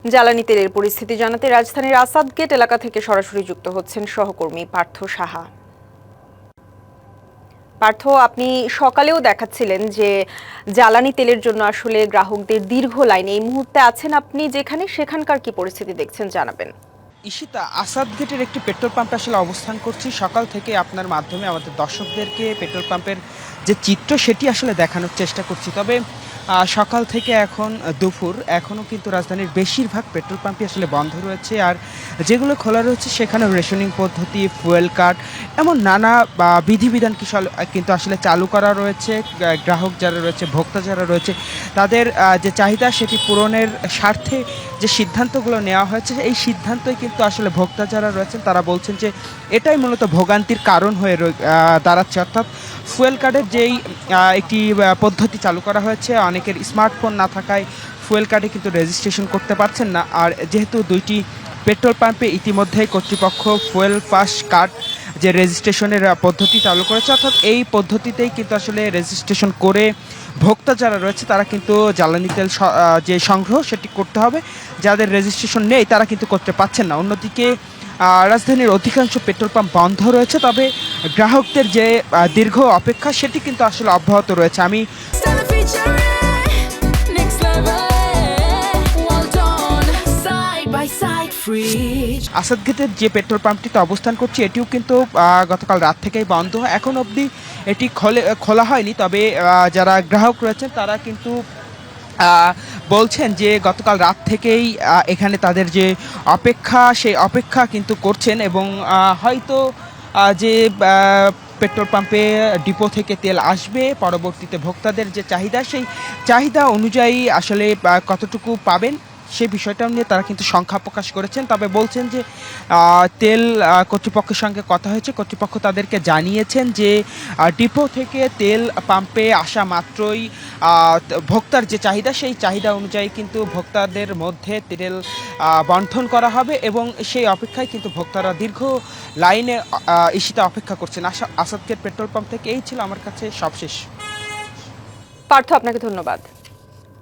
জ্বালানি তেলের পরিস্থিতি জানাতে রাজধানীর আসাদ গেট এলাকা থেকে সরাসরি যুক্ত হচ্ছেন সহকর্মী পার্থ সাহা। পার্থ, আপনি সকালেও দেখাচ্ছিলেন যে জ্বালানি তেলের জন্য আসলে গ্রাহকদের দীর্ঘ লাইনে এই মুহূর্তে আছেন আপনি যেখানে, সেখানকার কি পরিস্থিতি দেখছেন জানাবেন। ঈশিতা, আসাদ গেটের একটি পেট্রোল পাম্পে আসলে অবস্থান করছি। সকাল থেকে আপনার মাধ্যমে আমাদের দর্শকদেরকে পেট্রোল পাম্পের যে চিত্র সেটি আসলে দেখানোর চেষ্টা করছি। তবে সকাল থেকে এখন দুপুর এখনও কিন্তু রাজধানীর বেশিরভাগ পেট্রোল পাম্পই আসলে বন্ধ রয়েছে। আর যেগুলো খোলা রয়েছে সেখানে রেশনিং পদ্ধতি, ফুয়েল কার্ড এমন নানা বিধিবিধান কিন্তু আসলে চালু করা রয়েছে। গ্রাহক যারা রয়েছে, ভোক্তা যারা রয়েছে, তাদের যে চাহিদা সেটি পূরণের স্বার্থে যে সিদ্ধান্তগুলো নেওয়া হয়েছে, এই সিদ্ধান্তই কিন্তু আসলে ভোক্তা যারা রয়েছেন তারা বলছেন যে এটাই মূলত ভোগান্তির কারণ হয়ে দাঁড়াচ্ছে। অর্থাৎ ফুয়েল কার্ডের যেই একটি পদ্ধতি চালু করা হয়েছে, অনেকের স্মার্টফোন না থাকায় ফুয়েল কার্ডে কিন্তু রেজিস্ট্রেশন করতে পারছেন না। আর যেহেতু দুইটি পেট্রোল পাম্পে ইতিমধ্যেই কর্তৃপক্ষ ফুয়েল পাস কার্ড যে রেজিস্ট্রেশনের পদ্ধতি চালু করেছে, অর্থাৎ এই পদ্ধতিতেই কিন্তু আসলে রেজিস্ট্রেশন করে ভোক্তা যারা রয়েছে তারা কিন্তু জ্বালানি তেল যে সংগ্রহ সেটি করতে হবে। যাদের রেজিস্ট্রেশন নেই তারা কিন্তু করতে পারছেন না। অন্যদিকে রাজধানীর অধিকাংশ পেট্রোল পাম্প বন্ধ রয়েছে, তবে গ্রাহকদের যে দীর্ঘ অপেক্ষা সেটি কিন্তু আসলে অব্যাহত রয়েছে। আমি আসাদ গেটের যে পেট্রোল পাম্পটিতে অবস্থান করছি এটিও কিন্তু গতকাল রাত থেকেই বন্ধ। এখন অবধি এটি খোলা হয়নি, তবে যারা গ্রাহক রয়েছেন তারা কিন্তু বলছেন যে গতকাল রাত থেকেই এখানে তাদের যে অপেক্ষা সেই অপেক্ষা কিন্তু করছেন এবং হয়তো যে পেট্রোল পাম্পে ডিপো থেকে তেল আসবে, পরবর্তীতে ভোক্তাদের যে চাহিদা সেই চাহিদা অনুযায়ী আসলে কতটুকু পাবেন সে বিষয়টাও নিয়ে তারা কিন্তু সংখ্যা প্রকাশ করেছেন। তবে বলছেন যে তেল কর্তৃপক্ষের সঙ্গে কথা হয়েছে, কর্তৃপক্ষ তাদেরকে জানিয়েছেন যে ডিপো থেকে তেল পাম্পে আসা মাত্রই ভোক্তার যে চাহিদা সেই চাহিদা অনুযায়ী কিন্তু ভোক্তাদের মধ্যে তেল বণ্টন করা হবে এবং সেই অপেক্ষায় কিন্তু ভোক্তারা দীর্ঘ লাইনে ঈশিতা অপেক্ষা করছেন। আসাদ গেট পেট্রোল পাম্প থেকে এই ছিল আমার কাছে সবশেষ। পার্থ, আপনাকে ধন্যবাদ।